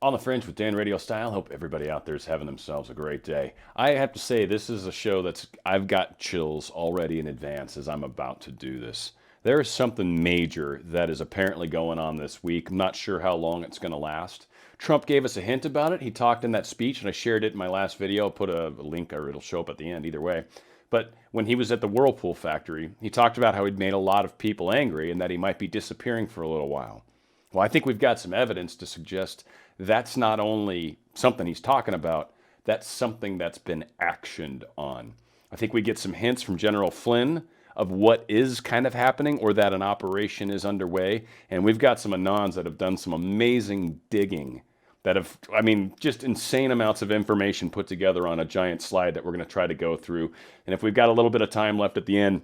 On the Fringe with Dan RadioStyle. Hope everybody out there is having themselves a great day. I have to say, this is a show I've got chills already in advance as I'm about to do this. There is something major that is apparently going on this week. I'm not sure how long it's going to last. Trump gave us a hint about it. He talked in that speech, and I shared it in my last video. I'll put a link, or it'll show up at the end, either way. But when he was at the Whirlpool factory, he talked about how he'd made a lot of people angry and that he might be disappearing for a little while. Well, I think we've got some evidence to suggest that's not only something he's talking about, that's something that's been actioned on. I think we get some hints from General Flynn of what is kind of happening or that an operation is underway. And we've got some Anons that have done some amazing digging that have, just insane amounts of information put together on a giant slide that we're going to try to go through. And if we've got a little bit of time left at the end,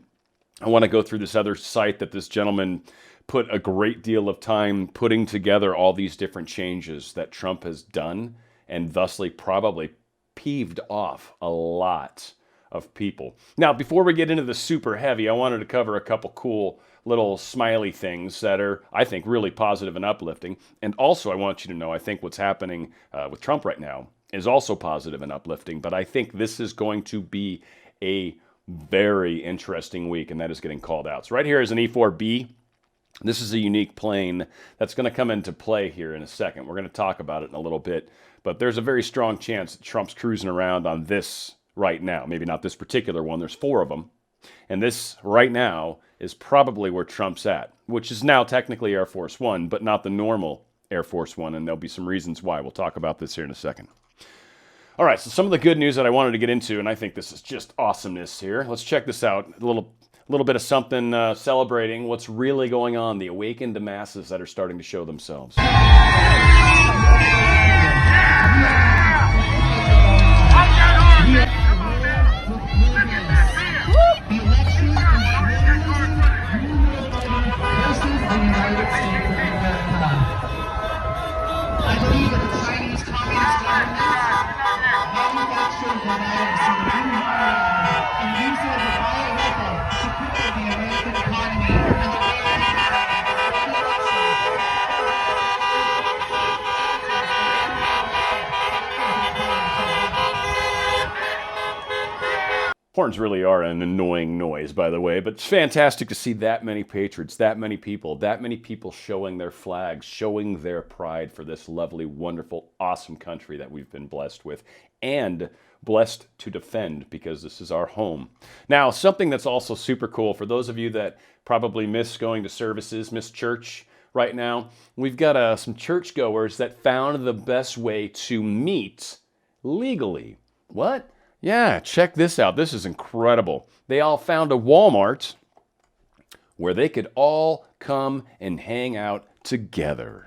I want to go through this other site that this gentleman put a great deal of time putting together all these different changes that Trump has done and thusly probably peeved off a lot of people. Now, before we get into the super heavy, I wanted to cover a couple cool little smiley things that are, I think, really positive and uplifting. And also, I want you to know, I think what's happening with Trump right now is also positive and uplifting, but I think this is going to be a very interesting week, and that is getting called out. So right here is an E-4B. This is a unique plane that's going to come into play here in a second. We're going to talk about it in a little bit, but there's a very strong chance that Trump's cruising around on this right now. Maybe not this particular one. There's 4 of them. And this right now is probably where Trump's at, which is now technically Air Force One, but not the normal Air Force One. And there'll be some reasons why. We'll talk about this here in a second. All right, so some of the good news that I wanted to get into, and I think this is just awesomeness here. Let's check this out. A little bit of something celebrating what's really going on, the awakened masses that are starting to show themselves. Horns really are an annoying noise, by the way, but it's fantastic to see that many patriots, that many people showing their flags, showing their pride for this lovely, wonderful, awesome country that we've been blessed with and blessed to defend because this is our home. Now, something that's also super cool for those of you that probably miss going to services, miss church right now, we've got some churchgoers that found the best way to meet legally. What? Yeah, check this out. This is incredible. They all found a Walmart where they could all come and hang out together.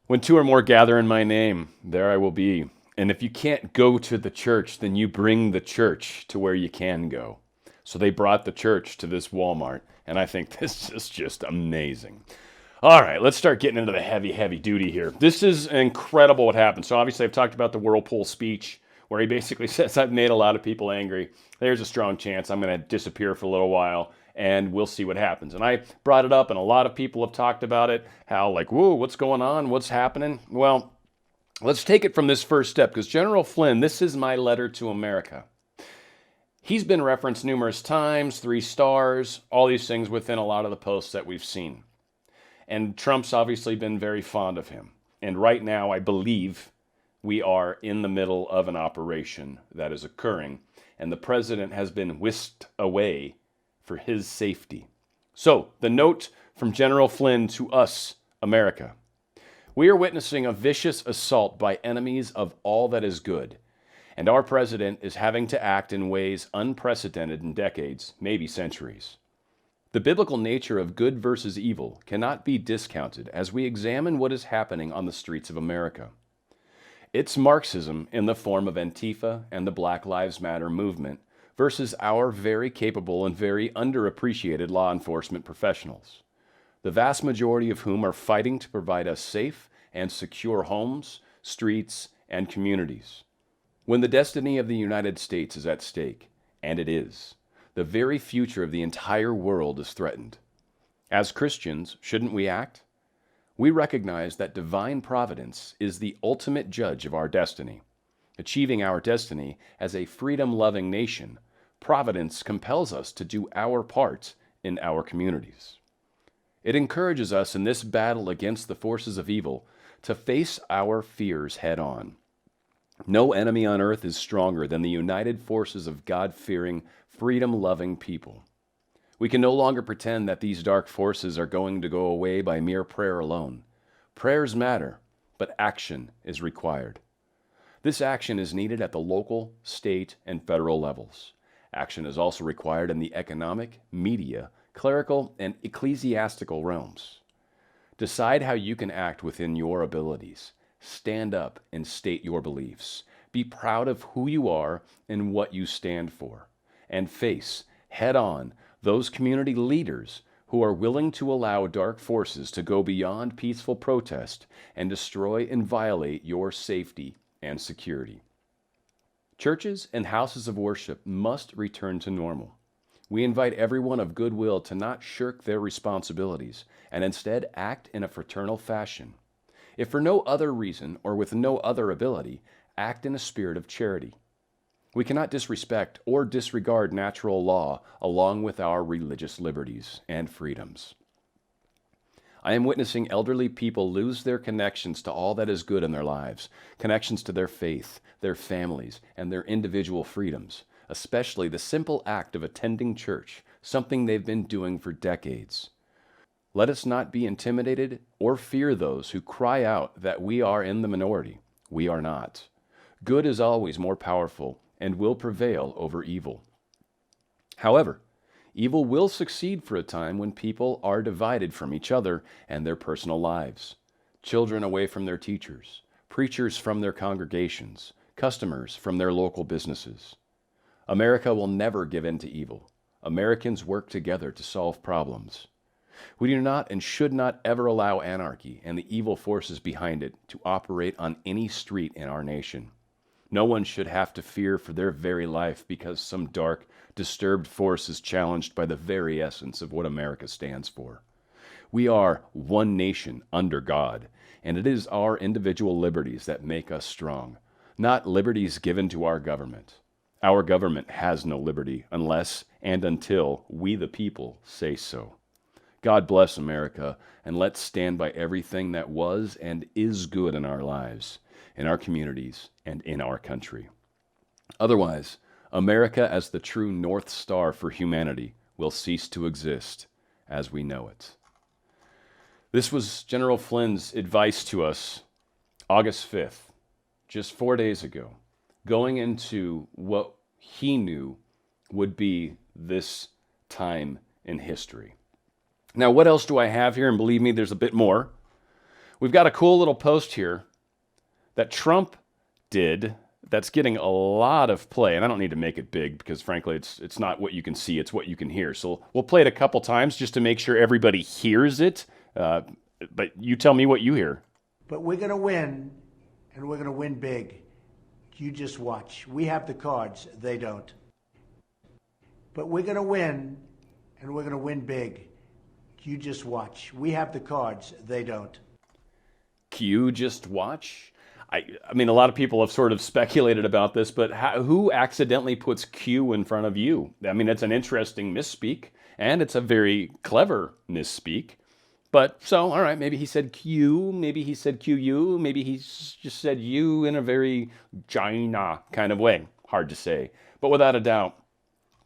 When 2 or more gather in my name, there I will be. And if you can't go to the church, then you bring the church to where you can go. So they brought the church to this Walmart, and I think this is just amazing. All right, let's start getting into the heavy duty here. This is incredible what happened. So obviously I've talked about the Whirlpool speech where he basically says, I've made a lot of people angry. There's a strong chance I'm going to disappear for a little while, and we'll see what happens. And I brought it up, and a lot of people have talked about it, how like, whoa, what's going on? What's happening? Well, let's take it from this first step, because General Flynn, this is my letter to America. He's been referenced numerous times, 3 stars, all these things within a lot of the posts that we've seen. And Trump's obviously been very fond of him. And right now, I believe we are in the middle of an operation that is occurring, and the president has been whisked away for his safety. So, the note from General Flynn to us, America. We are witnessing a vicious assault by enemies of all that is good, and our president is having to act in ways unprecedented in decades, maybe centuries. The biblical nature of good versus evil cannot be discounted as we examine what is happening on the streets of America. It's Marxism in the form of Antifa and the Black Lives Matter movement versus our very capable and very underappreciated law enforcement professionals, the vast majority of whom are fighting to provide us safe and secure homes, streets, and communities. When the destiny of the United States is at stake, and it is, the very future of the entire world is threatened. As Christians, shouldn't we act? We recognize that divine providence is the ultimate judge of our destiny. Achieving our destiny as a freedom-loving nation, providence compels us to do our part in our communities. It encourages us in this battle against the forces of evil to face our fears head-on. No enemy on earth is stronger than the united forces of God-fearing, freedom-loving people. We can no longer pretend that these dark forces are going to go away by mere prayer alone. Prayers matter, but action is required. This action is needed at the local, state, and federal levels. Action is also required in the economic, media, clerical, and ecclesiastical realms. Decide how you can act within your abilities. Stand up and state your beliefs. Be proud of who you are and what you stand for. And face, head-on, those community leaders who are willing to allow dark forces to go beyond peaceful protest and destroy and violate your safety and security. Churches and houses of worship must return to normal. We invite everyone of goodwill to not shirk their responsibilities and instead act in a fraternal fashion. If for no other reason or with no other ability, act in a spirit of charity. We cannot disrespect or disregard natural law along with our religious liberties and freedoms. I am witnessing elderly people lose their connections to all that is good in their lives, connections to their faith, their families, and their individual freedoms, especially the simple act of attending church, something they've been doing for decades. Let us not be intimidated or fear those who cry out that we are in the minority. We are not. Good is always more powerful and will prevail over evil. However, evil will succeed for a time when people are divided from each other and their personal lives. Children away from their teachers, preachers from their congregations, customers from their local businesses. America will never give in to evil. Americans work together to solve problems. We do not and should not ever allow anarchy and the evil forces behind it to operate on any street in our nation. No one should have to fear for their very life because some dark, disturbed force is challenged by the very essence of what America stands for. We are one nation under God, and it is our individual liberties that make us strong, not liberties given to our government. Our government has no liberty unless and until we the people say so. God bless America, and let's stand by everything that was and is good in our lives, in our communities, and in our country. Otherwise, America as the true North Star for humanity will cease to exist as we know it. This was General Flynn's advice to us August 5th, just 4 days ago, going into what he knew would be this time in history. Now, what else do I have here? And believe me, there's a bit more. We've got a cool little post here that Trump did that's getting a lot of play. And I don't need to make it big because, frankly, it's not what you can see, it's what you can hear. So we'll play it a couple times just to make sure everybody hears it. But you tell me what you hear. But we're going to win, and we're going to win big. You just watch. We have the cards. They don't. But we're going to win, and we're going to win big. You just watch. We have the cards. They don't. Q just watch? I mean, a lot of people have sort of speculated about this, but who accidentally puts Q in front of you? I mean, it's an interesting misspeak, and it's a very clever misspeak. But so, all right, maybe he said Q, maybe he said QU, maybe he just said you in a very China kind of way. Hard to say. But without a doubt,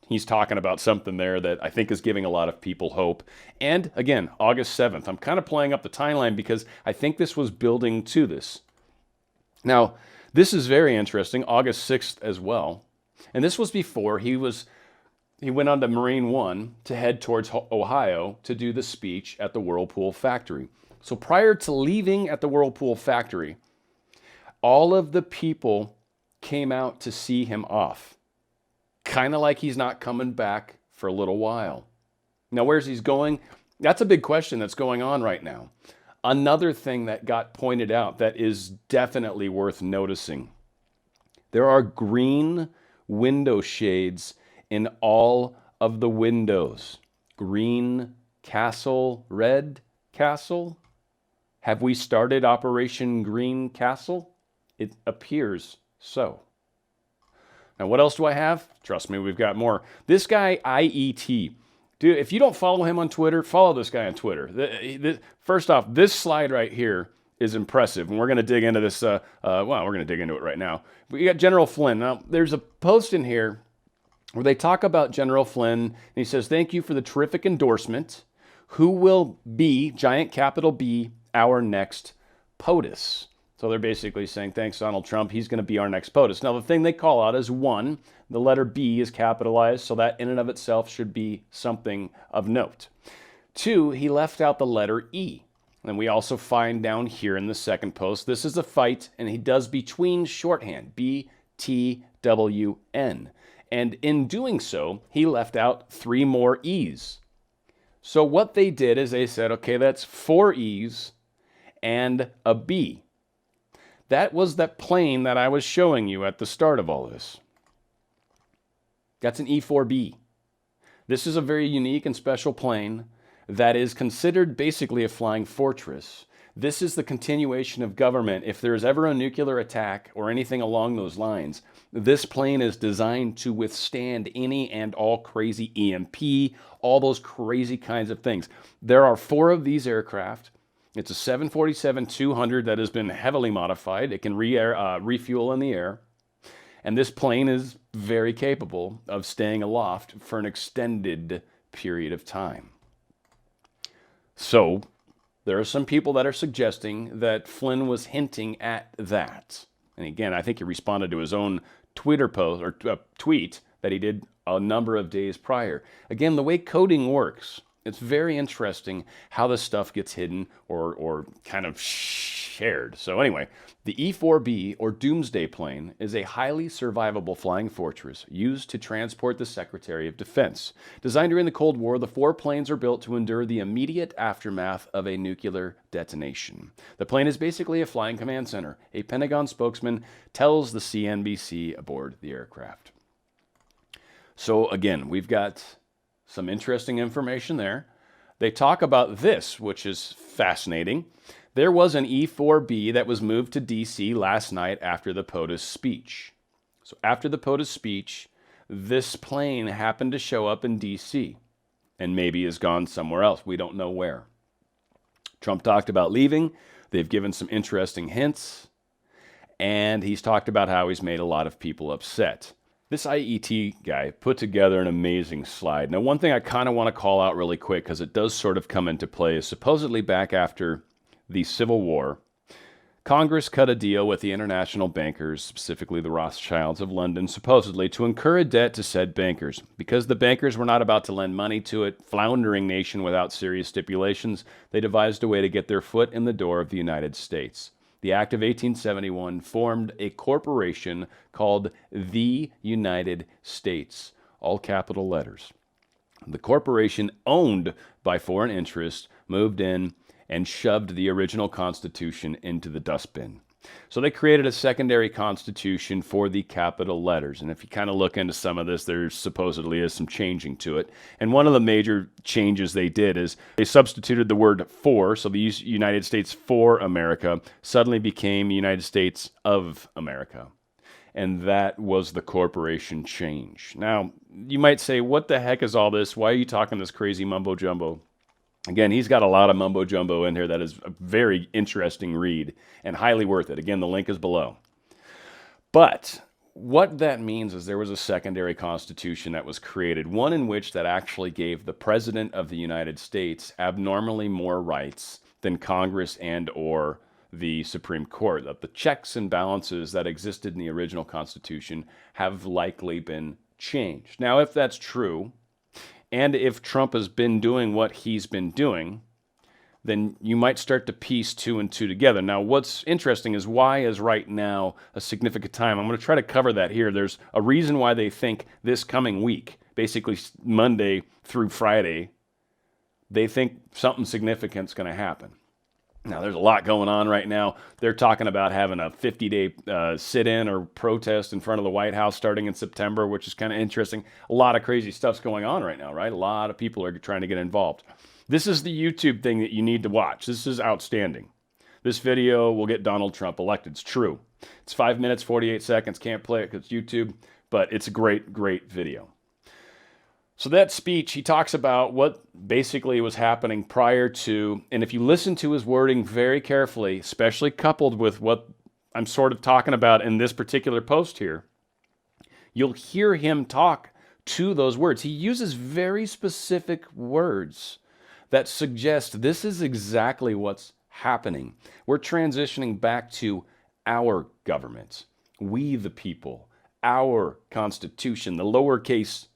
he's talking about something there that I think is giving a lot of people hope. And again, August 7th, I'm kind of playing up the timeline because I think this was building to this. Now, this is very interesting, August 6th as well. And this was before he went on to Marine One to head towards Ohio to do the speech at the Whirlpool factory. So prior to leaving at the Whirlpool factory, all of the people came out to see him off. Kind of like he's not coming back for a little while. Now, where's he going? That's a big question that's going on right now. Another thing that got pointed out that is definitely worth noticing. There are green window shades in all of the windows. Green castle, red castle. Have we started Operation Green Castle? It appears so. Now, what else do I have? Trust me, we've got more. This guy, IET. Dude, if you don't follow him on Twitter, follow this guy on Twitter. First off, this slide right here is impressive, and we're going to dig into this. We're going to dig into it right now. We got General Flynn. Now, there's a post in here where they talk about General Flynn, and he says, "Thank you for the terrific endorsement. Who will be, giant capital B, our next POTUS?" So they're basically saying, thanks, Donald Trump, he's going to be our next POTUS. Now, the thing they call out is, one, the letter B is capitalized, so that in and of itself should be something of note. Two, he left out the letter E. And we also find down here in the second post, this is a fight, and he does between shorthand, B, T, W, N. And in doing so, he left out 3 more E's. So what they did is they said, okay, that's 4 E's and a B. That was that plane that I was showing you at the start of all this. That's an E-4B. This is a very unique and special plane that is considered basically a flying fortress. This is the continuation of government. If there's ever a nuclear attack or anything along those lines, this plane is designed to withstand any and all crazy EMP, all those crazy kinds of things. There are 4 of these aircraft. It's a 747-200 that has been heavily modified. It can refuel in the air. And this plane is very capable of staying aloft for an extended period of time. So there are some people that are suggesting that Flynn was hinting at that. And again, I think he responded to his own Twitter post or tweet that he did a number of days prior. Again, the way coding works, it's very interesting how this stuff gets hidden or kind of shared. So anyway, the E-4B, or Doomsday Plane, is a highly survivable flying fortress used to transport the Secretary of Defense. Designed during the Cold War, the 4 planes are built to endure the immediate aftermath of a nuclear detonation. The plane is basically a flying command center. A Pentagon spokesman tells the CNBC aboard the aircraft. So again, we've got some interesting information there. They talk about this, which is fascinating. There was an E-4B that was moved to D.C. last night after the POTUS speech. So after the POTUS speech, this plane happened to show up in D.C. and maybe has gone somewhere else. We don't know where. Trump talked about leaving. They've given some interesting hints. And he's talked about how he's made a lot of people upset. This IET guy put together an amazing slide. Now, one thing I kind of want to call out really quick, because it does sort of come into play, is supposedly back after the Civil War, Congress cut a deal with the international bankers, specifically the Rothschilds of London, supposedly to incur a debt to said bankers. Because the bankers were not about to lend money to a floundering nation without serious stipulations, they devised a way to get their foot in the door of the United States. The Act of 1871 formed a corporation called the United States, all capital letters. The corporation, owned by foreign interests, moved in and shoved the original Constitution into the dustbin. So they created a secondary constitution for the capital letters. And if you kind of look into some of this, there supposedly is some changing to it. And one of the major changes they did is they substituted the word for, so the United States for America suddenly became United States of America. And that was the corporation change. Now, you might say, what the heck is all this? Why are you talking this crazy mumbo jumbo? Again, he's got a lot of mumbo jumbo in here that is a very interesting read and highly worth it. Again, the link is below. But what that means is there was a secondary constitution that was created, one in which that actually gave the President of the United States abnormally more rights than Congress and or the Supreme Court. That the checks and balances that existed in the original Constitution have likely been changed. Now, if that's true, and if Trump has been doing what he's been doing, then you might start to piece two and two together. Now, what's interesting is why is right now a significant time? I'm going to try to cover that here. There's a reason why they think this coming week, basically Monday through Friday, they think something significant is going to happen. Now, there's a lot going on right now. They're talking about having a 50-day sit-in or protest in front of the White House starting in September, which is kind of interesting. A lot of crazy stuff's going on right now, right? A lot of people are trying to get involved. This is the YouTube thing that you need to watch. This is outstanding. This video will get Donald Trump elected. It's true. It's 5 minutes, 48 seconds. Can't play it because it's YouTube, but it's a great, great video. So that speech, he talks about what basically was happening prior to, and if you listen to his wording very carefully, especially coupled with what I'm sort of talking about in this particular post here, you'll hear him talk to those words. He uses very specific words that suggest this is exactly what's happening. We're transitioning back to our government, we the people, our Constitution, the lowercase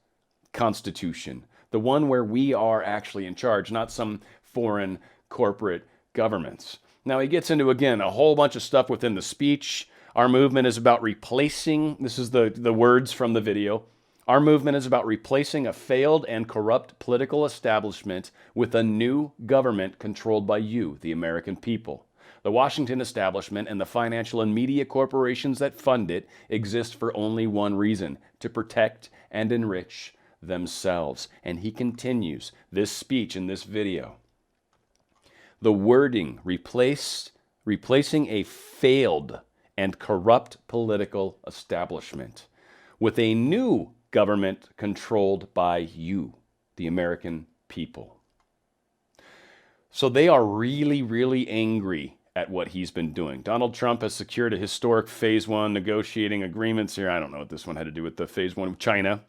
Constitution, the one where we are actually in charge, not some foreign corporate governments. Now he gets into, again, a whole bunch of stuff within the speech. Our movement is about replacing, this is the words from the video, our movement is about replacing a failed and corrupt political establishment with a new government controlled by you, the American people. The Washington establishment and the financial and media corporations that fund it exist for only one reason: to protect and enrich themselves. And he continues this speech in this video. The wording, replacing a failed and corrupt political establishment with a new government controlled by you, the American people. So they are really, really angry at what he's been doing. Donald Trump has secured a historic Phase 1 negotiating agreements here. I don't know what this one had to do with the Phase 1 of China.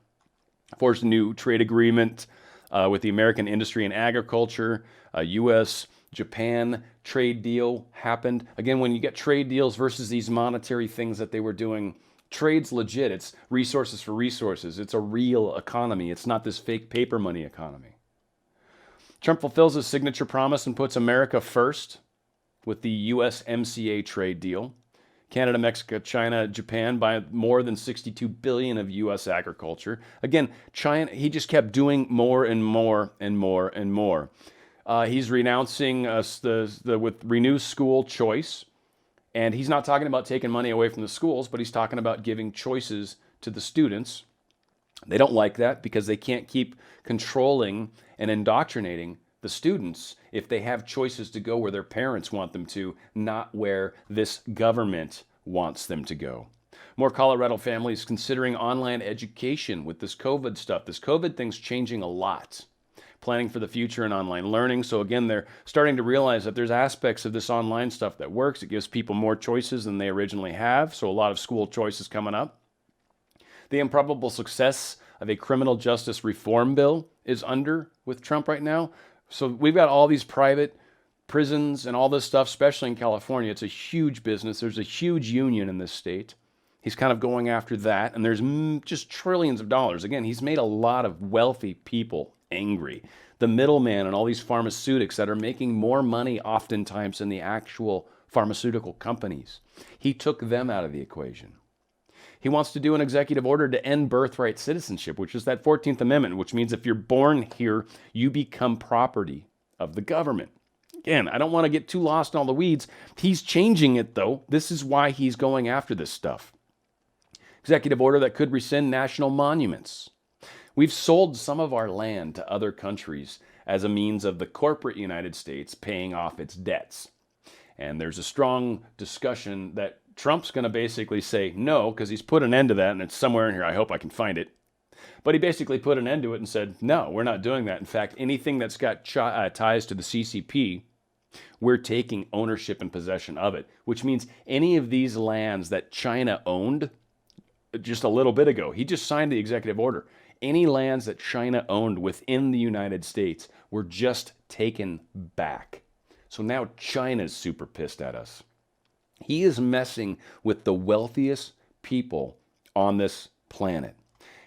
Forced a new trade agreement with the American industry and agriculture. U.S.-Japan trade deal happened. Again, when you get trade deals versus these monetary things that they were doing, trade's legit. It's resources for resources. It's a real economy. It's not this fake paper money economy. Trump fulfills his signature promise and puts America first with the USMCA trade deal. Canada, Mexico, China, Japan buy more than $62 billion of U.S. agriculture. Again, China, he just kept doing more and more and more and more. He's renouncing with renewed school choice. And he's not talking about taking money away from the schools, but he's talking about giving choices to the students. They don't like that because they can't keep controlling and indoctrinating the students if they have choices to go where their parents want them to, not where this government wants them to go. More Colorado families considering online education with this COVID stuff. This COVID thing's changing a lot. Planning for the future and online learning. So again, they're starting to realize that there's aspects of this online stuff that works. It gives people more choices than they originally have. So a lot of school choices coming up. The improbable success of a criminal justice reform bill is under with Trump right now. So we've got all these private prisons and all this stuff, especially in California. It's a huge business. There's a huge union in this state. He's kind of going after that. And there's just trillions of dollars. Again, he's made a lot of wealthy people angry. The middleman and all these pharmaceutics that are making more money oftentimes than the actual pharmaceutical companies. He took them out of the equation. He wants to do an executive order to end birthright citizenship, which is that 14th Amendment, which means if you're born here, you become property of the government. Again, I don't want to get too lost in all the weeds. He's changing it, though. This is why he's going after this stuff. Executive order that could rescind national monuments. We've sold some of our land to other countries as a means of the corporate United States paying off its debts. And there's a strong discussion that Trump's going to basically say no, because he's put an end to that, and it's somewhere in here. I hope I can find it. But he basically put an end to it and said, no, we're not doing that. In fact, anything that's got ties to the CCP, we're taking ownership and possession of it, which means any of these lands that China owned just a little bit ago. He just signed the executive order. Any lands that China owned within the United States were just taken back. So now China's super pissed at us. He is messing with the wealthiest people on this planet.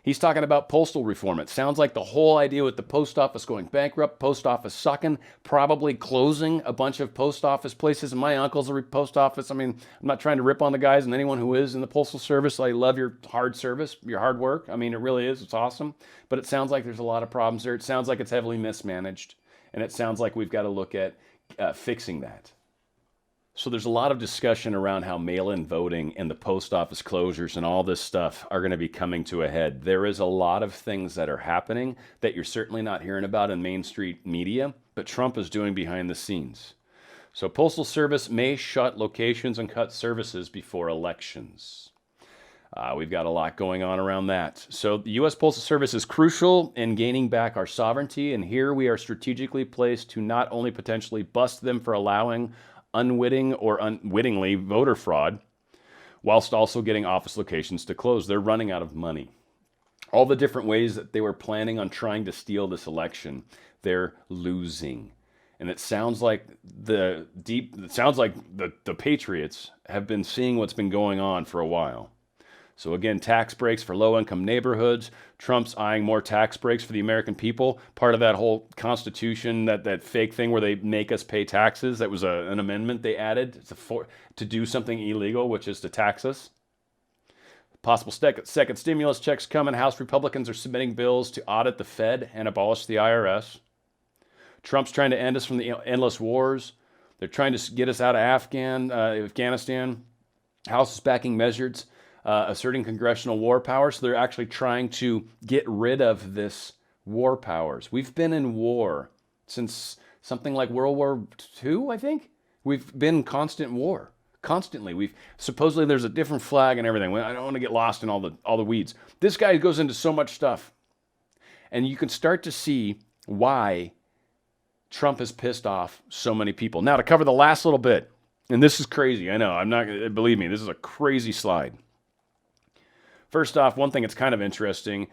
He's talking about postal reform. It sounds like the whole idea with the post office going bankrupt, post office sucking, probably closing a bunch of post office places. And my uncle's a post office. I mean, I'm not trying to rip on the guys and anyone who is in the postal service. I love your hard service, your hard work. I mean, it really is. It's awesome. But it sounds like there's a lot of problems there. It sounds like it's heavily mismanaged. And it sounds like we've got to look at fixing that. So there's a lot of discussion around how mail-in voting and the post office closures and all this stuff are going to be coming to a head. There is a lot of things that are happening that you're certainly not hearing about in mainstream media, but Trump is doing behind the scenes. So Postal Service may shut locations and cut services before elections. We've got a lot going on around that. So the U.S. Postal Service is crucial in gaining back our sovereignty, and here we are strategically placed to not only potentially bust them for allowing unwitting or unwittingly voter fraud, whilst also getting office locations to close. They're running out of money. All the different ways that they were planning on trying to steal this election, they're losing. And it sounds like the Patriots have been seeing what's been going on for a while. So again, tax breaks for low-income neighborhoods. Trump's eyeing more tax breaks for the American people. Part of that whole Constitution, that fake thing where they make us pay taxes, that was an amendment they added to do something illegal, which is to tax us. Possible second stimulus checks coming. House Republicans are submitting bills to audit the Fed and abolish the IRS. Trump's trying to end us from the endless wars. They're trying to get us out of Afghanistan. House is backing measures asserting congressional war powers. So they're actually trying to get rid of this war powers. We've been in war since something like World War II, I think. We've been in constant war, constantly. Supposedly there's a different flag and everything. I don't want to get lost in all the weeds. This guy goes into so much stuff, and you can start to see why Trump has pissed off so many people. Now, to cover the last little bit, and this is crazy. I know. Believe me, this is a crazy slide. First off, one thing that's kind of interesting,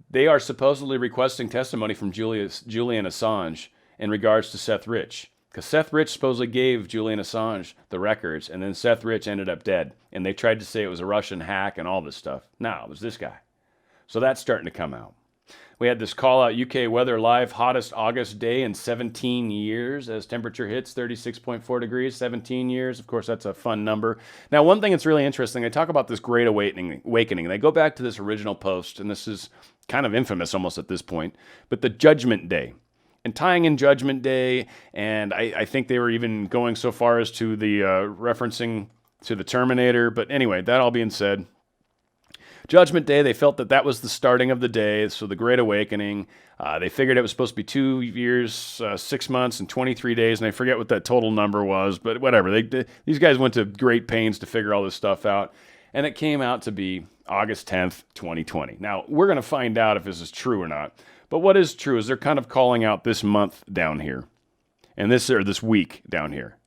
they are supposedly requesting testimony from Julian Assange in regards to Seth Rich. Because Seth Rich supposedly gave Julian Assange the records, and then Seth Rich ended up dead. And they tried to say it was a Russian hack and all this stuff. No, it was this guy. So that's starting to come out. We had this call out UK weather live, hottest August day in 17 years as temperature hits 36.4 degrees, 17 years. Of course, that's a fun number. Now, one thing that's really interesting, they talk about this great awakening. They go back to this original post, and this is kind of infamous almost at this point, but the Judgment Day. And tying in Judgment Day, and I think they were even going so far as to the referencing to the Terminator. But anyway, that all being said, Judgment Day, they felt that was the starting of the day, so the Great Awakening. They figured it was supposed to be 2 years, 6 months, and 23 days, and I forget what that total number was, but whatever. These guys went to great pains to figure all this stuff out, and it came out to be August 10th, 2020. Now, we're going to find out if this is true or not, but what is true is they're kind of calling out this month down here, and this week down here.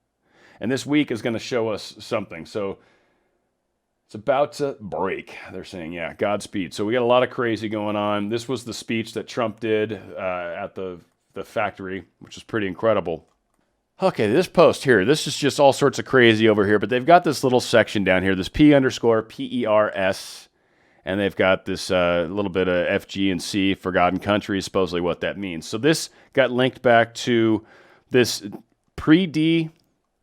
And this week is going to show us something, so it's about to break, they're saying. Yeah, Godspeed. So we got a lot of crazy going on. This was the speech that Trump did at the factory, which is pretty incredible. Okay, this post here, this is just all sorts of crazy over here, but they've got this little section down here, this P_PERS, and they've got this little bit of FG and C, Forgotten Countries, supposedly what that means. So this got linked back to this pre-D,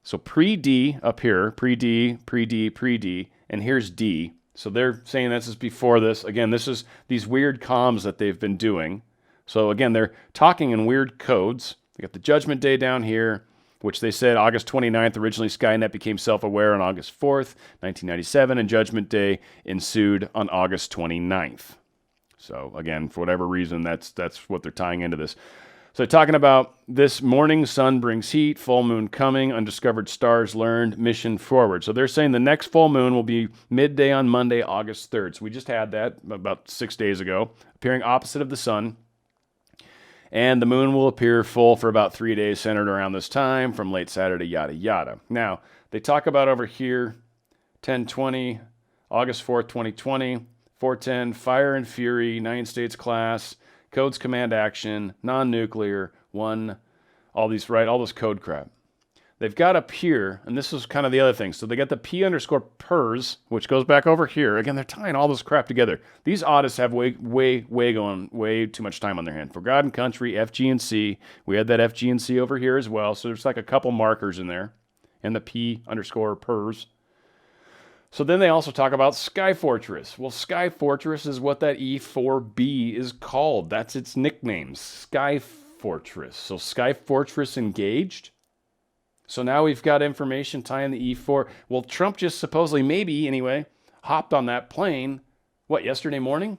so pre-D up here, pre-D, pre-D, pre-D, and here's D. So they're saying this is before this. Again, this is these weird comms that they've been doing. So again, they're talking in weird codes. They got the Judgment Day down here, which they said August 29th. Originally, Skynet became self-aware on August 4th, 1997, and Judgment Day ensued on August 29th. So again, for whatever reason, that's what they're tying into this. So talking about this morning sun brings heat, full moon coming, undiscovered stars learned, mission forward. So they're saying the next full moon will be midday on Monday, August 3rd. So we just had that about 6 days ago, appearing opposite of the sun. And the moon will appear full for about 3 days, centered around this time, from late Saturday, yada, yada. Now, they talk about over here, 10/20, August 4th, 2020, 410, Fire and Fury, United States class, codes command action, non-nuclear, one, all this code crap. They've got up here, and this is kind of the other thing. So they got the P_PERS, which goes back over here. Again, they're tying all this crap together. These audits have way too much time on their hand. Forgotten Country, FG&C. We had that FG&C over here as well. So there's like a couple markers in there. And the P_PERS. So then they also talk about Sky Fortress. Well, Sky Fortress is what that E4B is called. That's its nickname, Sky Fortress. So Sky Fortress engaged. So now we've got information tying the E4. Well, Trump just supposedly, maybe anyway, hopped on that plane, yesterday morning?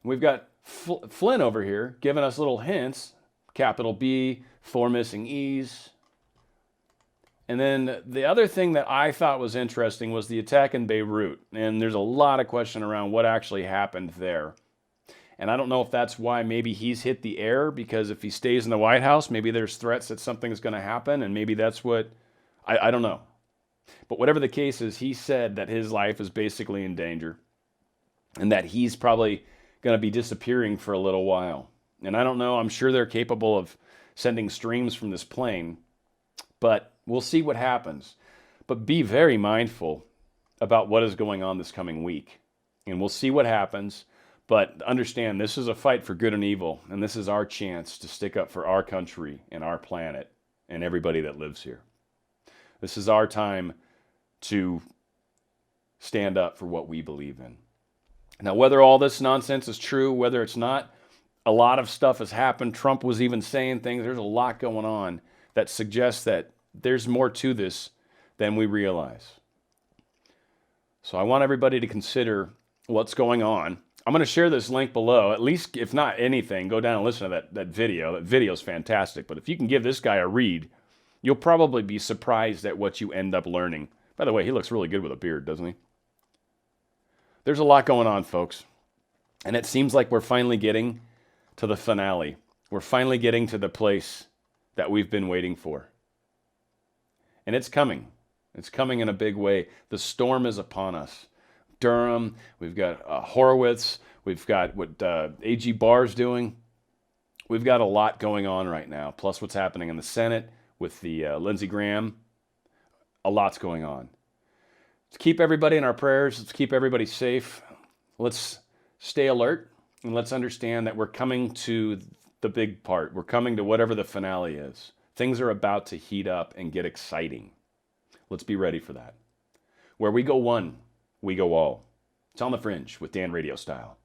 We've got Flynn over here giving us little hints. Capital B, 4 missing E's. And then the other thing that I thought was interesting was the attack in Beirut. And there's a lot of question around what actually happened there. And I don't know if that's why maybe he's hit the air, because if he stays in the White House, maybe there's threats that something's going to happen, and maybe that's what, I don't know. But whatever the case is, he said that his life is basically in danger and that he's probably going to be disappearing for a little while. And I don't know, I'm sure they're capable of sending streams from this plane, but we'll see what happens. But be very mindful about what is going on this coming week. And we'll see what happens. But understand, this is a fight for good and evil, and this is our chance to stick up for our country and our planet and everybody that lives here. This is our time to stand up for what we believe in. Now, whether all this nonsense is true, whether it's not, a lot of stuff has happened. Trump was even saying things. There's a lot going on that suggests that there's more to this than we realize. So I want everybody to consider what's going on. I'm going to share this link below. At least, if not anything, go down and listen to that video. That video is fantastic. But if you can give this guy a read, you'll probably be surprised at what you end up learning. By the way, he looks really good with a beard, doesn't he? There's a lot going on, folks. And it seems like we're finally getting to the finale. We're finally getting to the place that we've been waiting for. And it's coming. It's coming in a big way. The storm is upon us. Durham, we've got Horowitz, we've got what A.G. Barr's doing. We've got a lot going on right now, plus what's happening in the Senate with the Lindsey Graham. A lot's going on. Let's keep everybody in our prayers. Let's keep everybody safe. Let's stay alert, and let's understand that we're coming to the big part. We're coming to whatever the finale is. Things are about to heat up and get exciting. Let's be ready for that. Where we go one, we go all. It's on the Fringe with Dan RadioStyle.